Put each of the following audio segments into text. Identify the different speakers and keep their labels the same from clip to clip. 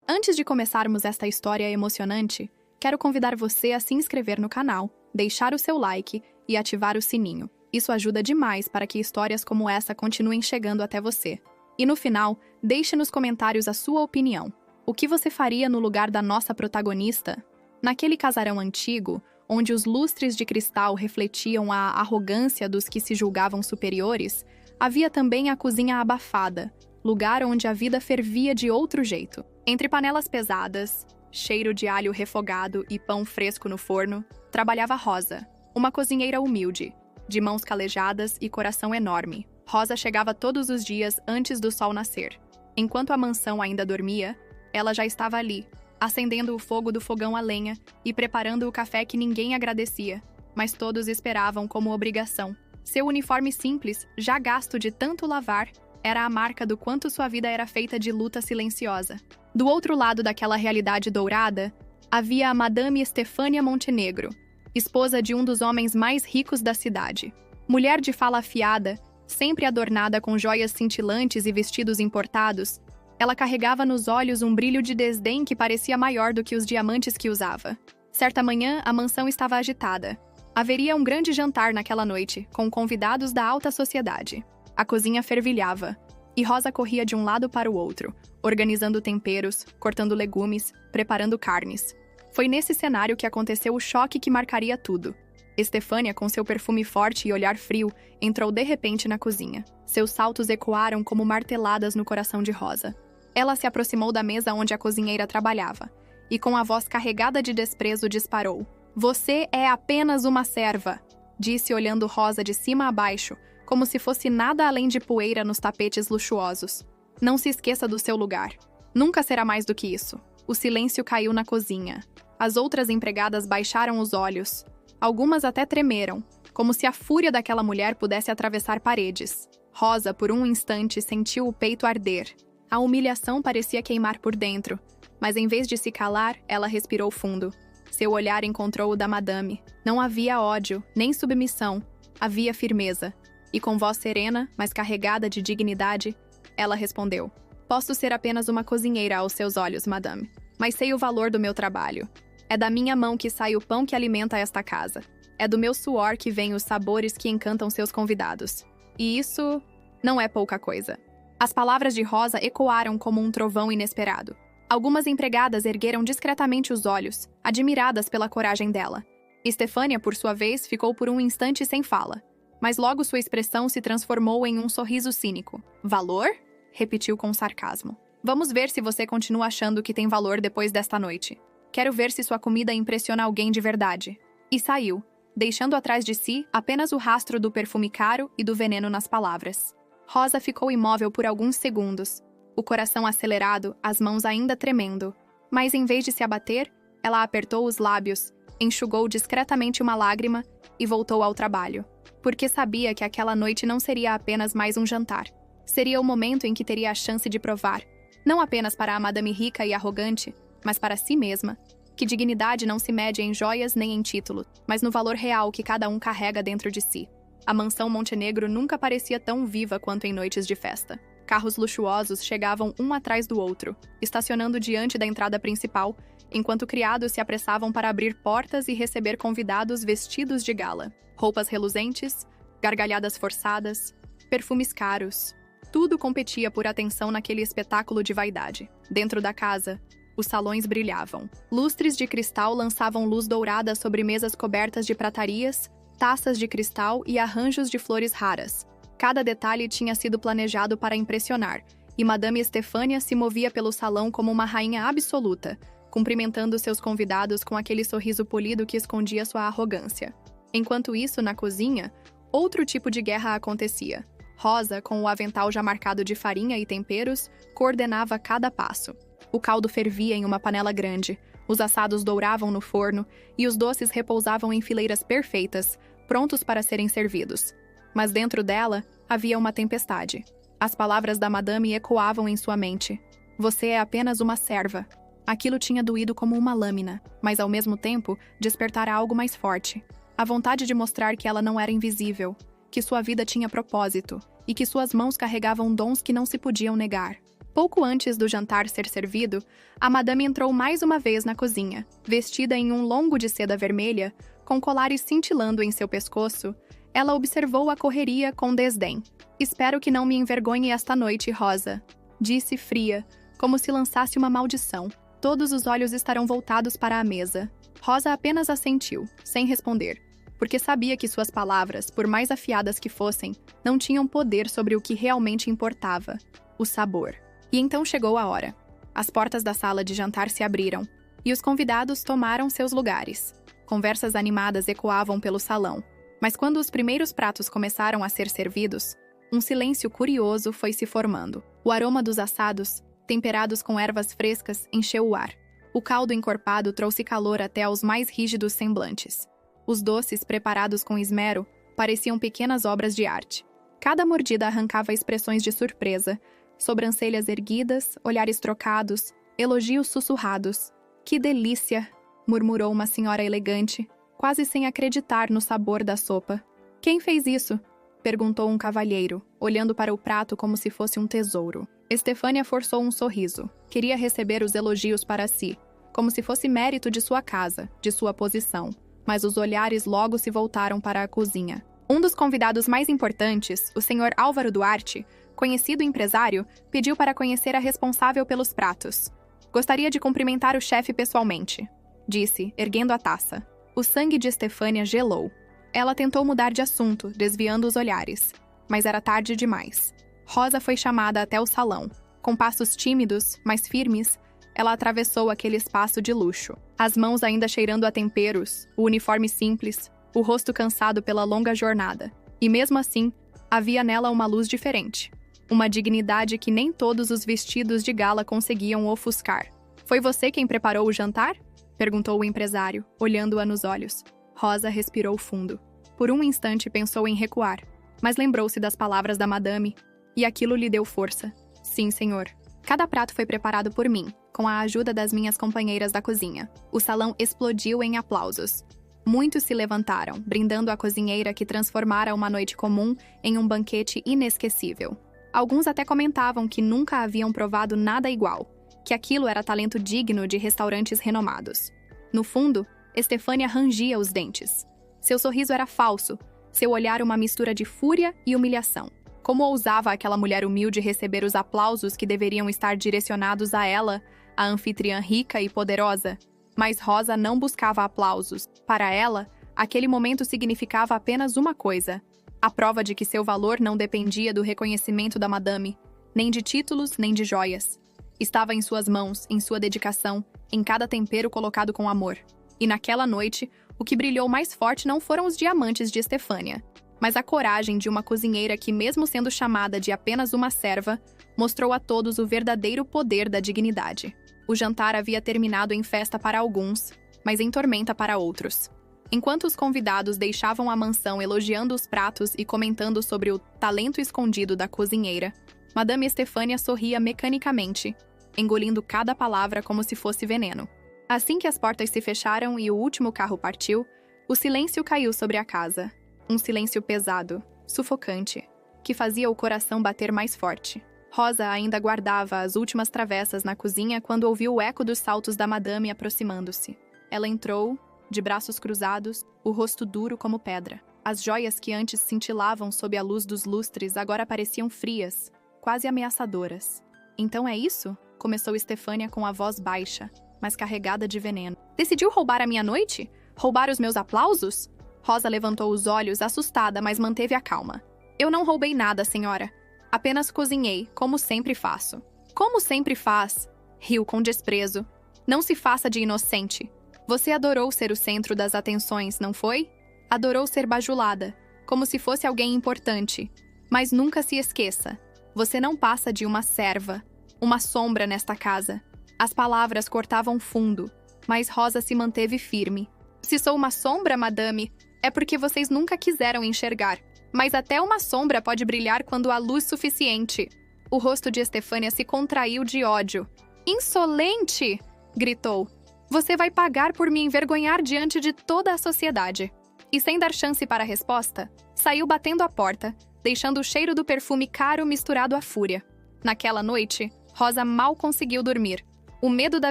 Speaker 1: Antes de começarmos esta história emocionante, quero convidar você a se inscrever no canal, deixar o seu like e ativar o sininho. Isso ajuda demais para que histórias como essa continuem chegando até você. E no final, deixe nos comentários a sua opinião. O que você faria no lugar da nossa protagonista? Naquele casarão antigo, onde os lustres de cristal refletiam a arrogância dos que se julgavam superiores, havia também a cozinha abafada, lugar onde a vida fervia de outro jeito. Entre panelas pesadas, cheiro de alho refogado e pão fresco no forno, trabalhava Rosa, uma cozinheira humilde, de mãos calejadas e coração enorme. Rosa chegava todos os dias antes do sol nascer. Enquanto a mansão ainda dormia, ela já estava ali, acendendo o fogo do fogão a lenha e preparando o café que ninguém agradecia, mas todos esperavam como obrigação. Seu uniforme simples, já gasto de tanto lavar, era a marca do quanto sua vida era feita de luta silenciosa. Do outro lado daquela realidade dourada, havia a Madame Estefânia Montenegro, esposa de um dos homens mais ricos da cidade. Mulher de fala afiada, sempre adornada com joias cintilantes e vestidos importados, ela carregava nos olhos um brilho de desdém que parecia maior do que os diamantes que usava. Certa manhã, a mansão estava agitada. Haveria um grande jantar naquela noite, com convidados da alta sociedade. A cozinha fervilhava, e Rosa corria de um lado para o outro, organizando temperos, cortando legumes, preparando carnes. Foi nesse cenário que aconteceu o choque que marcaria tudo. Estefânia, com seu perfume forte e olhar frio, entrou de repente na cozinha. Seus saltos ecoaram como marteladas no coração de Rosa. Ela se aproximou da mesa onde a cozinheira trabalhava, e com a voz carregada de desprezo disparou. "Você é apenas uma serva", disse olhando Rosa de cima a baixo, como se fosse nada além de poeira nos tapetes luxuosos. "Não se esqueça do seu lugar. Nunca será mais do que isso." O silêncio caiu na cozinha. As outras empregadas baixaram os olhos. Algumas até tremeram, como se a fúria daquela mulher pudesse atravessar paredes. Rosa, por um instante, sentiu o peito arder. A humilhação parecia queimar por dentro, mas em vez de se calar, ela respirou fundo. Seu olhar encontrou o da madame. Não havia ódio, nem submissão. Havia firmeza. E com voz serena, mas carregada de dignidade, ela respondeu: "Posso ser apenas uma cozinheira aos seus olhos, madame, mas sei o valor do meu trabalho. É da minha mão que sai o pão que alimenta esta casa. É do meu suor que vêm os sabores que encantam seus convidados. E isso não é pouca coisa." As palavras de Rosa ecoaram como um trovão inesperado. Algumas empregadas ergueram discretamente os olhos, admiradas pela coragem dela. Estefânia, por sua vez, ficou por um instante sem fala. Mas logo sua expressão se transformou em um sorriso cínico. "Valor?" repetiu com sarcasmo. "Vamos ver se você continua achando que tem valor depois desta noite. Quero ver se sua comida impressiona alguém de verdade." E saiu, deixando atrás de si apenas o rastro do perfume caro e do veneno nas palavras. Rosa ficou imóvel por alguns segundos, o coração acelerado, as mãos ainda tremendo. Mas em vez de se abater, ela apertou os lábios, enxugou discretamente uma lágrima e voltou ao trabalho. Porque sabia que aquela noite não seria apenas mais um jantar. Seria o momento em que teria a chance de provar, não apenas para a madame rica e arrogante, mas para si mesma, que dignidade não se mede em joias nem em títulos, mas no valor real que cada um carrega dentro de si. A mansão Montenegro nunca parecia tão viva quanto em noites de festa. Carros luxuosos chegavam um atrás do outro, estacionando diante da entrada principal, enquanto criados se apressavam para abrir portas e receber convidados vestidos de gala. Roupas reluzentes, gargalhadas forçadas, perfumes caros. Tudo competia por atenção naquele espetáculo de vaidade. Dentro da casa, os salões brilhavam. Lustres de cristal lançavam luz dourada sobre mesas cobertas de pratarias, taças de cristal e arranjos de flores raras. Cada detalhe tinha sido planejado para impressionar, e Madame Estefânia se movia pelo salão como uma rainha absoluta, cumprimentando seus convidados com aquele sorriso polido que escondia sua arrogância. Enquanto isso, na cozinha, outro tipo de guerra acontecia. Rosa, com o avental já marcado de farinha e temperos, coordenava cada passo. O caldo fervia em uma panela grande, os assados douravam no forno e os doces repousavam em fileiras perfeitas, prontos para serem servidos. Mas dentro dela havia uma tempestade. As palavras da madame ecoavam em sua mente. "Você é apenas uma serva." Aquilo tinha doído como uma lâmina, mas ao mesmo tempo despertara algo mais forte. A vontade de mostrar que ela não era invisível, que sua vida tinha propósito e que suas mãos carregavam dons que não se podiam negar. Pouco antes do jantar ser servido, a madame entrou mais uma vez na cozinha. Vestida em um longo de seda vermelha, com colares cintilando em seu pescoço, ela observou a correria com desdém. "Espero que não me envergonhe esta noite, Rosa", disse fria, como se lançasse uma maldição. Todos os olhos estarão voltados para a mesa. Rosa apenas assentiu, sem responder, porque sabia que suas palavras, por mais afiadas que fossem, não tinham poder sobre o que realmente importava: o sabor. E então chegou a hora. As portas da sala de jantar se abriram, e os convidados tomaram seus lugares. Conversas animadas ecoavam pelo salão, mas quando os primeiros pratos começaram a ser servidos, um silêncio curioso foi se formando. O aroma dos assados, temperados com ervas frescas, encheu o ar. O caldo encorpado trouxe calor até aos mais rígidos semblantes. Os doces, preparados com esmero, pareciam pequenas obras de arte. Cada mordida arrancava expressões de surpresa, sobrancelhas erguidas, olhares trocados, elogios sussurrados. "Que delícia!" murmurou uma senhora elegante, quase sem acreditar no sabor da sopa. "Quem fez isso?" perguntou um cavalheiro, olhando para o prato como se fosse um tesouro. Estefânia forçou um sorriso. Queria receber os elogios para si, como se fosse mérito de sua casa, de sua posição. Mas os olhares logo se voltaram para a cozinha. Um dos convidados mais importantes, o senhor Álvaro Duarte, conhecido empresário, pediu para conhecer a responsável pelos pratos. "Gostaria de cumprimentar o chefe pessoalmente", disse, erguendo a taça. O sangue de Estefânia gelou. Ela tentou mudar de assunto, desviando os olhares. Mas era tarde demais. Rosa foi chamada até o salão. Com passos tímidos, mas firmes, ela atravessou aquele espaço de luxo. As mãos ainda cheirando a temperos, o uniforme simples, o rosto cansado pela longa jornada. E mesmo assim, havia nela uma luz diferente. Uma dignidade que nem todos os vestidos de gala conseguiam ofuscar. "Foi você quem preparou o jantar?" perguntou o empresário, olhando-a nos olhos. Rosa respirou fundo. Por um instante pensou em recuar, mas lembrou-se das palavras da madame, e aquilo lhe deu força. "Sim, senhor. Cada prato foi preparado por mim, com a ajuda das minhas companheiras da cozinha." O salão explodiu em aplausos. Muitos se levantaram, brindando a cozinheira que transformara uma noite comum em um banquete inesquecível. Alguns até comentavam que nunca haviam provado nada igual, que aquilo era talento digno de restaurantes renomados. No fundo, Estefânia rangia os dentes. Seu sorriso era falso, seu olhar uma mistura de fúria e humilhação. Como ousava aquela mulher humilde receber os aplausos que deveriam estar direcionados a ela, a anfitriã rica e poderosa? Mas Rosa não buscava aplausos. Para ela, aquele momento significava apenas uma coisa: a prova de que seu valor não dependia do reconhecimento da madame, nem de títulos, nem de joias. Estava em suas mãos, em sua dedicação, em cada tempero colocado com amor. E naquela noite, o que brilhou mais forte não foram os diamantes de Estefânia, mas a coragem de uma cozinheira que, mesmo sendo chamada de apenas uma serva, mostrou a todos o verdadeiro poder da dignidade. O jantar havia terminado em festa para alguns, mas em tormenta para outros. Enquanto os convidados deixavam a mansão elogiando os pratos e comentando sobre o talento escondido da cozinheira, Madame Estefânia sorria mecanicamente, engolindo cada palavra como se fosse veneno. Assim que as portas se fecharam e o último carro partiu, o silêncio caiu sobre a casa. Um silêncio pesado, sufocante, que fazia o coração bater mais forte. Rosa ainda guardava as últimas travessas na cozinha quando ouviu o eco dos saltos da madame aproximando-se. Ela entrou, de braços cruzados, o rosto duro como pedra. As joias que antes cintilavam sob a luz dos lustres agora pareciam frias, quase ameaçadoras. "Então é isso?" começou Estefânia com a voz baixa, mas carregada de veneno. "Decidiu roubar a minha noite? Roubar os meus aplausos?" Rosa levantou os olhos, assustada, mas manteve a calma. "Eu não roubei nada, senhora. Apenas cozinhei, como sempre faço." "Como sempre faz?" riu com desprezo. "Não se faça de inocente. Você adorou ser o centro das atenções, não foi? Adorou ser bajulada, como se fosse alguém importante. Mas nunca se esqueça, você não passa de uma serva, uma sombra nesta casa." As palavras cortavam fundo, mas Rosa se manteve firme. "Se sou uma sombra, madame, é porque vocês nunca quiseram enxergar. Mas até uma sombra pode brilhar quando há luz suficiente." O rosto de Estefânia se contraiu de ódio. "Insolente!" gritou. "Você vai pagar por me envergonhar diante de toda a sociedade." E sem dar chance para a resposta, saiu batendo a porta, deixando o cheiro do perfume caro misturado à fúria. Naquela noite, Rosa mal conseguiu dormir. O medo da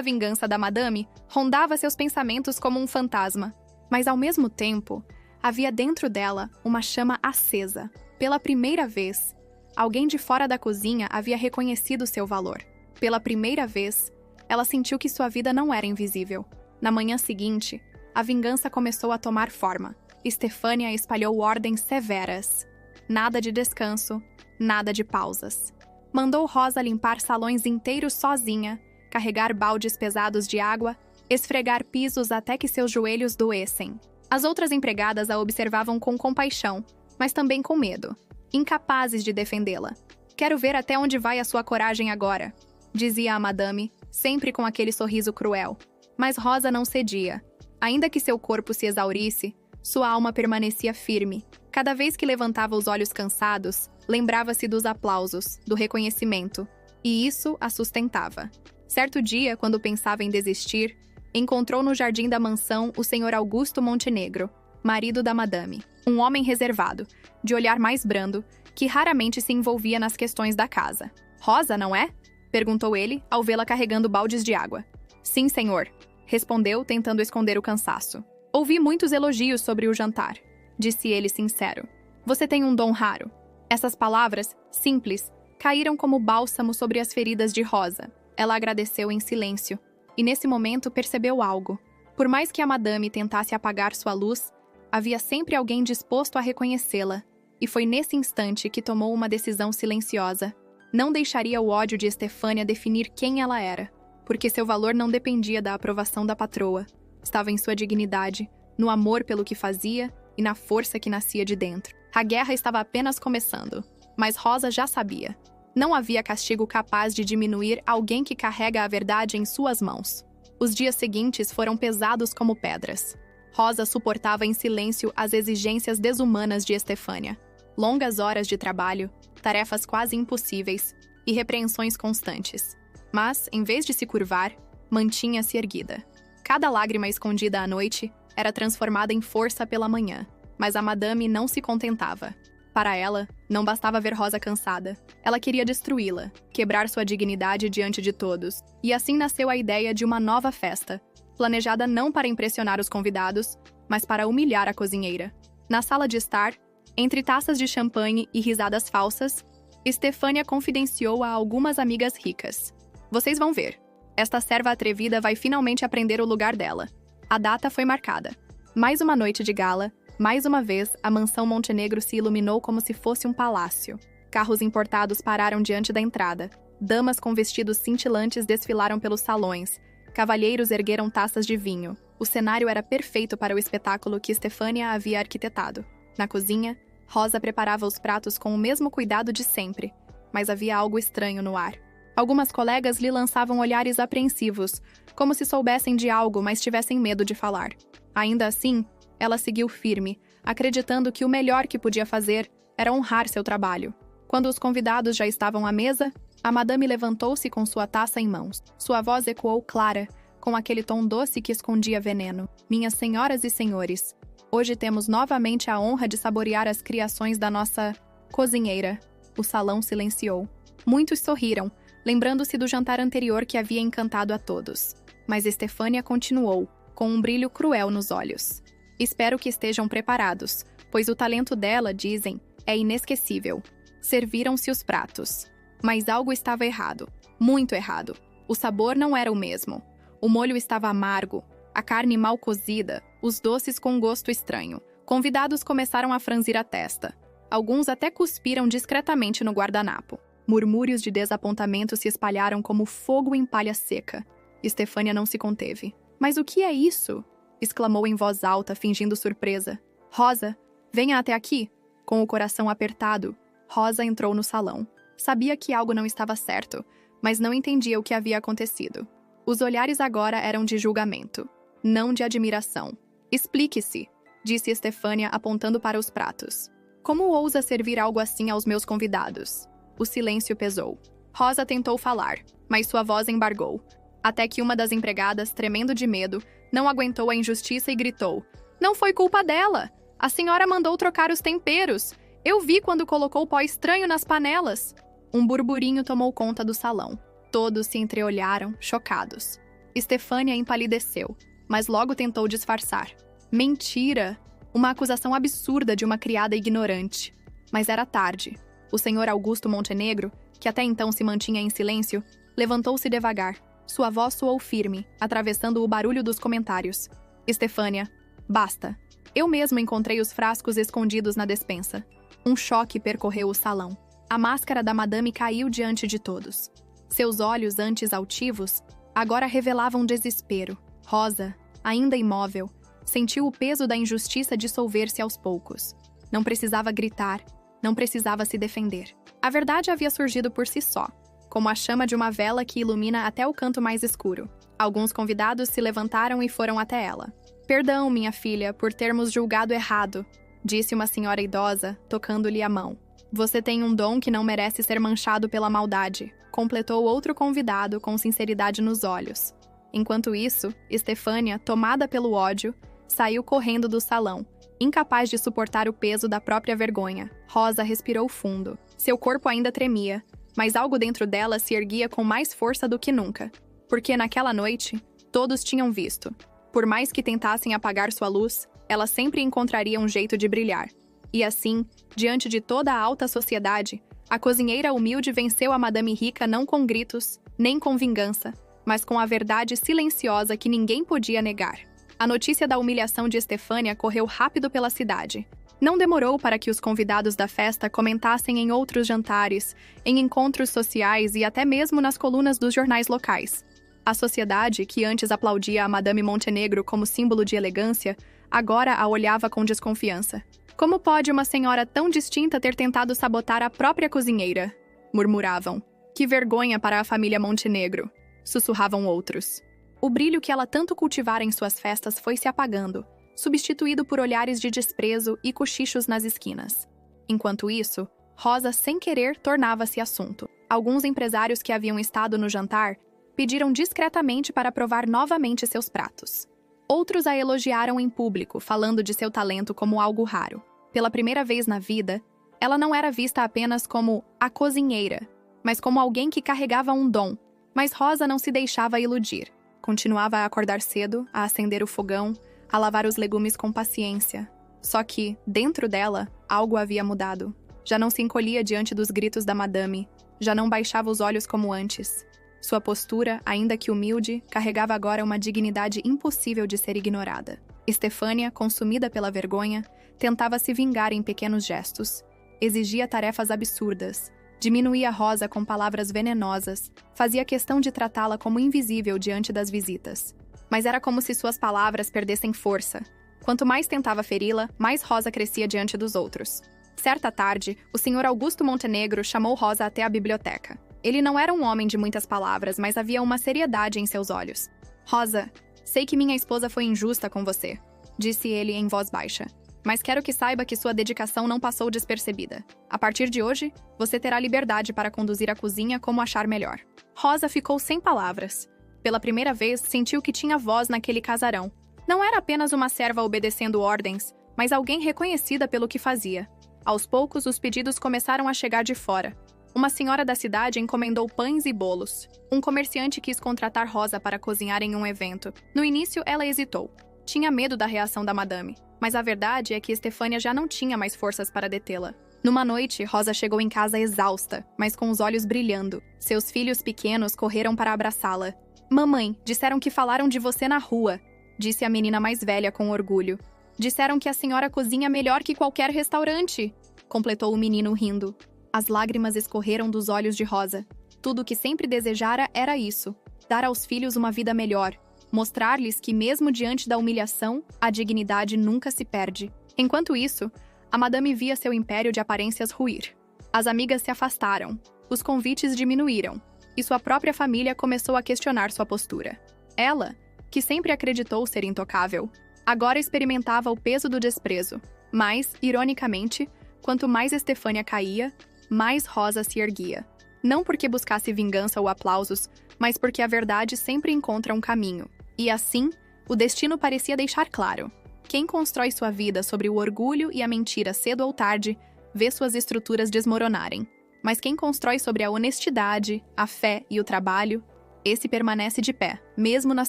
Speaker 1: vingança da madame rondava seus pensamentos como um fantasma. Mas, ao mesmo tempo, havia dentro dela uma chama acesa. Pela primeira vez, alguém de fora da cozinha havia reconhecido seu valor. Pela primeira vez, ela sentiu que sua vida não era invisível. Na manhã seguinte, a vingança começou a tomar forma. Estefânia espalhou ordens severas. Nada de descanso, nada de pausas. Mandou Rosa limpar salões inteiros sozinha, carregar baldes pesados de água, esfregar pisos até que seus joelhos doessem. As outras empregadas a observavam com compaixão, mas também com medo, incapazes de defendê-la. "Quero ver até onde vai a sua coragem agora", dizia a madame, sempre com aquele sorriso cruel. Mas Rosa não cedia. Ainda que seu corpo se exaurisse, sua alma permanecia firme. Cada vez que levantava os olhos cansados, lembrava-se dos aplausos, do reconhecimento, e isso a sustentava. Certo dia, quando pensava em desistir, encontrou no jardim da mansão o senhor Augusto Montenegro, marido da madame. Um homem reservado, de olhar mais brando, que raramente se envolvia nas questões da casa. "Rosa, não é?" perguntou ele, ao vê-la carregando baldes de água. "Sim, senhor", respondeu, tentando esconder o cansaço. "Ouvi muitos elogios sobre o jantar", disse ele sincero. "Você tem um dom raro." Essas palavras, simples, caíram como bálsamo sobre as feridas de Rosa. Ela agradeceu em silêncio, e nesse momento percebeu algo. Por mais que a madame tentasse apagar sua luz, havia sempre alguém disposto a reconhecê-la, e foi nesse instante que tomou uma decisão silenciosa. Não deixaria o ódio de Estefânia definir quem ela era, porque seu valor não dependia da aprovação da patroa. Estava em sua dignidade, no amor pelo que fazia e na força que nascia de dentro. A guerra estava apenas começando, mas Rosa já sabia. Não havia castigo capaz de diminuir alguém que carrega a verdade em suas mãos. Os dias seguintes foram pesados como pedras. Rosa suportava em silêncio as exigências desumanas de Estefânia. Longas horas de trabalho, tarefas quase impossíveis e repreensões constantes. Mas, em vez de se curvar, mantinha-se erguida. Cada lágrima escondida à noite era transformada em força pela manhã. Mas a madame não se contentava. Para ela, não bastava ver Rosa cansada. Ela queria destruí-la, quebrar sua dignidade diante de todos. E assim nasceu a ideia de uma nova festa, planejada não para impressionar os convidados, mas para humilhar a cozinheira. Na sala de estar, entre taças de champanhe e risadas falsas, Estefânia confidenciou a algumas amigas ricas. "Vocês vão ver. Esta serva atrevida vai finalmente aprender o lugar dela." A data foi marcada. Mais uma noite de gala. Mais uma vez, a mansão Montenegro se iluminou como se fosse um palácio. Carros importados pararam diante da entrada. Damas com vestidos cintilantes desfilaram pelos salões. Cavalheiros ergueram taças de vinho. O cenário era perfeito para o espetáculo que Estefânia havia arquitetado. Na cozinha, Rosa preparava os pratos com o mesmo cuidado de sempre, mas havia algo estranho no ar. Algumas colegas lhe lançavam olhares apreensivos, como se soubessem de algo, mas tivessem medo de falar. Ainda assim, ela seguiu firme, acreditando que o melhor que podia fazer era honrar seu trabalho. Quando os convidados já estavam à mesa, a madame levantou-se com sua taça em mãos. Sua voz ecoou clara, com aquele tom doce que escondia veneno. "Minhas senhoras e senhores, hoje temos novamente a honra de saborear as criações da nossa cozinheira." O salão silenciou. Muitos sorriram, lembrando-se do jantar anterior que havia encantado a todos. Mas Estefânia continuou, com um brilho cruel nos olhos. "Espero que estejam preparados, pois o talento dela, dizem, é inesquecível." Serviram-se os pratos. Mas algo estava errado. Muito errado. O sabor não era o mesmo. O molho estava amargo, a carne mal cozida, os doces com um gosto estranho. Convidados começaram a franzir a testa. Alguns até cuspiram discretamente no guardanapo. Murmúrios de desapontamento se espalharam como fogo em palha seca. Estefânia não se conteve. "Mas o que é isso?" exclamou em voz alta, fingindo surpresa. "Rosa, venha até aqui." Com o coração apertado, Rosa entrou no salão. Sabia que algo não estava certo, mas não entendia o que havia acontecido. Os olhares agora eram de julgamento, não de admiração. "Explique-se", disse Estefânia, apontando para os pratos. "Como ousa servir algo assim aos meus convidados?" O silêncio pesou. Rosa tentou falar, mas sua voz embargou. Até que uma das empregadas, tremendo de medo, não aguentou a injustiça e gritou: "Não foi culpa dela! A senhora mandou trocar os temperos! Eu vi quando colocou pó estranho nas panelas!" Um burburinho tomou conta do salão. Todos se entreolharam, chocados. Estefânia empalideceu, mas logo tentou disfarçar. Mentira! Uma acusação absurda de uma criada ignorante. Mas era tarde. O senhor Augusto Montenegro, que até então se mantinha em silêncio, levantou-se devagar. Sua voz soou firme, atravessando o barulho dos comentários. Estefânia, basta. Eu mesmo encontrei os frascos escondidos na despensa. Um choque percorreu o salão. A máscara da madame caiu diante de todos. Seus olhos, antes altivos, agora revelavam desespero. Rosa, ainda imóvel, sentiu o peso da injustiça dissolver-se aos poucos. Não precisava gritar, não precisava se defender. A verdade havia surgido por si só, como a chama de uma vela que ilumina até o canto mais escuro. Alguns convidados se levantaram e foram até ela. "Perdão, minha filha, por termos julgado errado", disse uma senhora idosa, tocando-lhe a mão. "Você tem um dom que não merece ser manchado pela maldade", completou outro convidado com sinceridade nos olhos. Enquanto isso, Estefânia, tomada pelo ódio, saiu correndo do salão, incapaz de suportar o peso da própria vergonha. Rosa respirou fundo. Seu corpo ainda tremia, mas algo dentro dela se erguia com mais força do que nunca. Porque naquela noite, todos tinham visto. Por mais que tentassem apagar sua luz, ela sempre encontraria um jeito de brilhar. E assim, diante de toda a alta sociedade, a cozinheira humilde venceu a madame rica não com gritos, nem com vingança, mas com a verdade silenciosa que ninguém podia negar. A notícia da humilhação de Estefânia correu rápido pela cidade. Não demorou para que os convidados da festa comentassem em outros jantares, em encontros sociais e até mesmo nas colunas dos jornais locais. A sociedade, que antes aplaudia a Madame Montenegro como símbolo de elegância, agora a olhava com desconfiança. "Como pode uma senhora tão distinta ter tentado sabotar a própria cozinheira?" murmuravam. "Que vergonha para a família Montenegro", sussurravam outros. O brilho que ela tanto cultivara em suas festas foi se apagando, substituído por olhares de desprezo e cochichos nas esquinas. Enquanto isso, Rosa, sem querer, tornava-se assunto. Alguns empresários que haviam estado no jantar pediram discretamente para provar novamente seus pratos. Outros a elogiaram em público, falando de seu talento como algo raro. Pela primeira vez na vida, ela não era vista apenas como a cozinheira, mas como alguém que carregava um dom. Mas Rosa não se deixava iludir. Continuava a acordar cedo, a acender o fogão, a lavar os legumes com paciência. Só que, dentro dela, algo havia mudado. Já não se encolhia diante dos gritos da madame, já não baixava os olhos como antes. Sua postura, ainda que humilde, carregava agora uma dignidade impossível de ser ignorada. Estefânia, consumida pela vergonha, tentava se vingar em pequenos gestos. Exigia tarefas absurdas. Diminuía Rosa com palavras venenosas, fazia questão de tratá-la como invisível diante das visitas. Mas era como se suas palavras perdessem força. Quanto mais tentava feri-la, mais Rosa crescia diante dos outros. Certa tarde, o senhor Augusto Montenegro chamou Rosa até a biblioteca. Ele não era um homem de muitas palavras, mas havia uma seriedade em seus olhos. "Rosa, sei que minha esposa foi injusta com você", disse ele em voz baixa. "Mas quero que saiba que sua dedicação não passou despercebida. A partir de hoje, você terá liberdade para conduzir a cozinha como achar melhor." Rosa ficou sem palavras. Pela primeira vez, sentiu que tinha voz naquele casarão. Não era apenas uma serva obedecendo ordens, mas alguém reconhecida pelo que fazia. Aos poucos, os pedidos começaram a chegar de fora. Uma senhora da cidade encomendou pães e bolos. Um comerciante quis contratar Rosa para cozinhar em um evento. No início, ela hesitou. Tinha medo da reação da madame. Mas a verdade é que Estefânia já não tinha mais forças para detê-la. Numa noite, Rosa chegou em casa exausta, mas com os olhos brilhando. Seus filhos pequenos correram para abraçá-la. "Mamãe, disseram que falaram de você na rua", disse a menina mais velha com orgulho. "Disseram que a senhora cozinha melhor que qualquer restaurante", completou o menino rindo. As lágrimas escorreram dos olhos de Rosa. Tudo o que sempre desejara era isso: dar aos filhos uma vida melhor. Mostrar-lhes que, mesmo diante da humilhação, a dignidade nunca se perde. Enquanto isso, a madame via seu império de aparências ruir. As amigas se afastaram, os convites diminuíram, e sua própria família começou a questionar sua postura. Ela, que sempre acreditou ser intocável, agora experimentava o peso do desprezo. Mas, ironicamente, quanto mais Estefânia caía, mais Rosa se erguia. Não porque buscasse vingança ou aplausos, mas porque a verdade sempre encontra um caminho. E assim, o destino parecia deixar claro: quem constrói sua vida sobre o orgulho e a mentira cedo ou tarde, vê suas estruturas desmoronarem. Mas quem constrói sobre a honestidade, a fé e o trabalho, esse permanece de pé, mesmo nas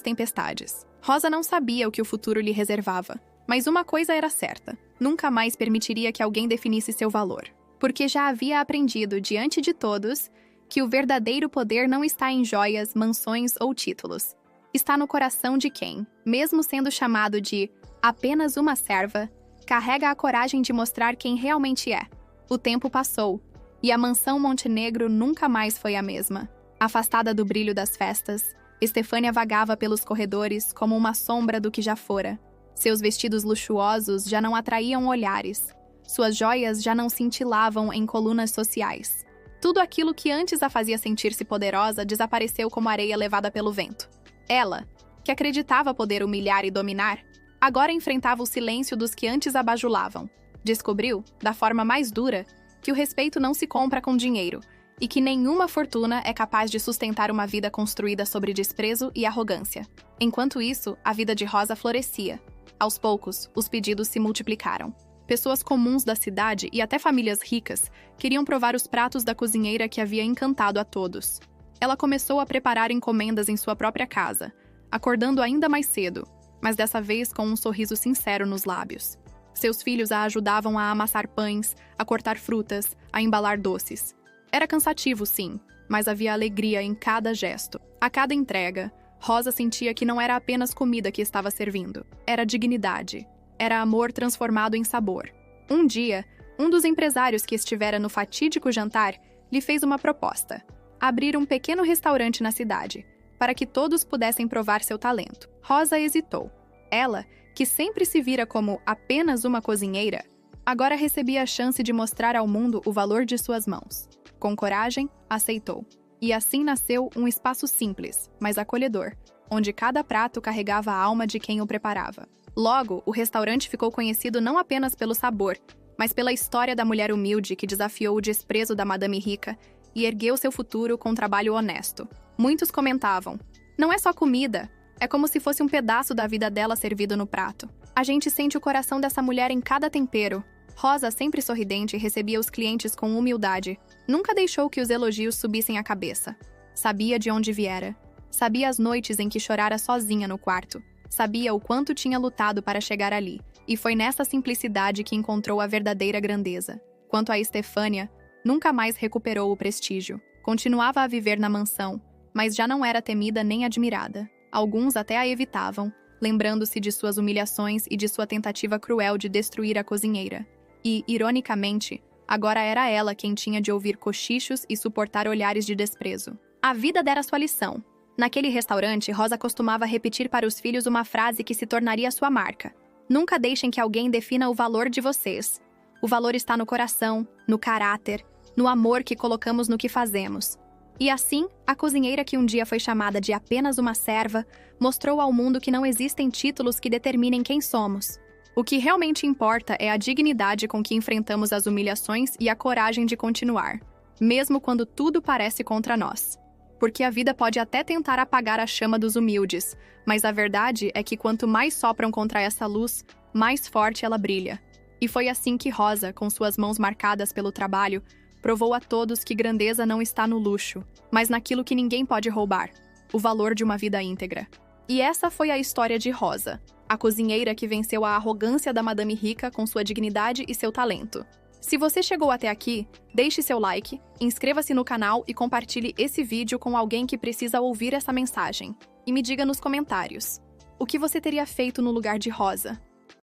Speaker 1: tempestades. Rosa não sabia o que o futuro lhe reservava, mas uma coisa era certa: nunca mais permitiria que alguém definisse seu valor. Porque já havia aprendido, diante de todos, que o verdadeiro poder não está em joias, mansões ou títulos. Está no coração de quem, mesmo sendo chamado de apenas uma serva, carrega a coragem de mostrar quem realmente é. O tempo passou, e a mansão Montenegro nunca mais foi a mesma. Afastada do brilho das festas, Estefânia vagava pelos corredores como uma sombra do que já fora. Seus vestidos luxuosos já não atraíam olhares. Suas joias já não cintilavam em colunas sociais. Tudo aquilo que antes a fazia sentir-se poderosa desapareceu como areia levada pelo vento. Ela, que acreditava poder humilhar e dominar, agora enfrentava o silêncio dos que antes a bajulavam. Descobriu, da forma mais dura, que o respeito não se compra com dinheiro e que nenhuma fortuna é capaz de sustentar uma vida construída sobre desprezo e arrogância. Enquanto isso, a vida de Rosa florescia. Aos poucos, os pedidos se multiplicaram. Pessoas comuns da cidade e até famílias ricas queriam provar os pratos da cozinheira que havia encantado a todos. Ela começou a preparar encomendas em sua própria casa, acordando ainda mais cedo, mas dessa vez com um sorriso sincero nos lábios. Seus filhos a ajudavam a amassar pães, a cortar frutas, a embalar doces. Era cansativo, sim, mas havia alegria em cada gesto. A cada entrega, Rosa sentia que não era apenas comida que estava servindo. Era dignidade. Era amor transformado em sabor. Um dia, um dos empresários que estivera no fatídico jantar lhe fez uma proposta: abrir um pequeno restaurante na cidade, para que todos pudessem provar seu talento. Rosa hesitou. Ela, que sempre se vira como apenas uma cozinheira, agora recebia a chance de mostrar ao mundo o valor de suas mãos. Com coragem, aceitou. E assim nasceu um espaço simples, mas acolhedor, onde cada prato carregava a alma de quem o preparava. Logo, o restaurante ficou conhecido não apenas pelo sabor, mas pela história da mulher humilde que desafiou o desprezo da madame rica e ergueu seu futuro com trabalho honesto. Muitos comentavam: não é só comida, é como se fosse um pedaço da vida dela servido no prato. A gente sente o coração dessa mulher em cada tempero. Rosa, sempre sorridente, recebia os clientes com humildade. Nunca deixou que os elogios subissem a cabeça. Sabia de onde viera. Sabia as noites em que chorara sozinha no quarto. Sabia o quanto tinha lutado para chegar ali. E foi nessa simplicidade que encontrou a verdadeira grandeza. Quanto a Estefânia, nunca mais recuperou o prestígio. Continuava a viver na mansão, mas já não era temida nem admirada. Alguns até a evitavam, lembrando-se de suas humilhações e de sua tentativa cruel de destruir a cozinheira. E, ironicamente, agora era ela quem tinha de ouvir cochichos e suportar olhares de desprezo. A vida dera sua lição. Naquele restaurante, Rosa costumava repetir para os filhos uma frase que se tornaria sua marca: nunca deixem que alguém defina o valor de vocês. O valor está no coração, no caráter, no amor que colocamos no que fazemos. E assim, a cozinheira que um dia foi chamada de apenas uma serva, mostrou ao mundo que não existem títulos que determinem quem somos. O que realmente importa é a dignidade com que enfrentamos as humilhações e a coragem de continuar, mesmo quando tudo parece contra nós. Porque a vida pode até tentar apagar a chama dos humildes, mas a verdade é que quanto mais sopram contra essa luz, mais forte ela brilha. E foi assim que Rosa, com suas mãos marcadas pelo trabalho, provou a todos que grandeza não está no luxo, mas naquilo que ninguém pode roubar: o valor de uma vida íntegra. E essa foi a história de Rosa, a cozinheira que venceu a arrogância da madame rica com sua dignidade e seu talento. Se você chegou até aqui, deixe seu like, inscreva-se no canal e compartilhe esse vídeo com alguém que precisa ouvir essa mensagem. E me diga nos comentários: o que você teria feito no lugar de Rosa?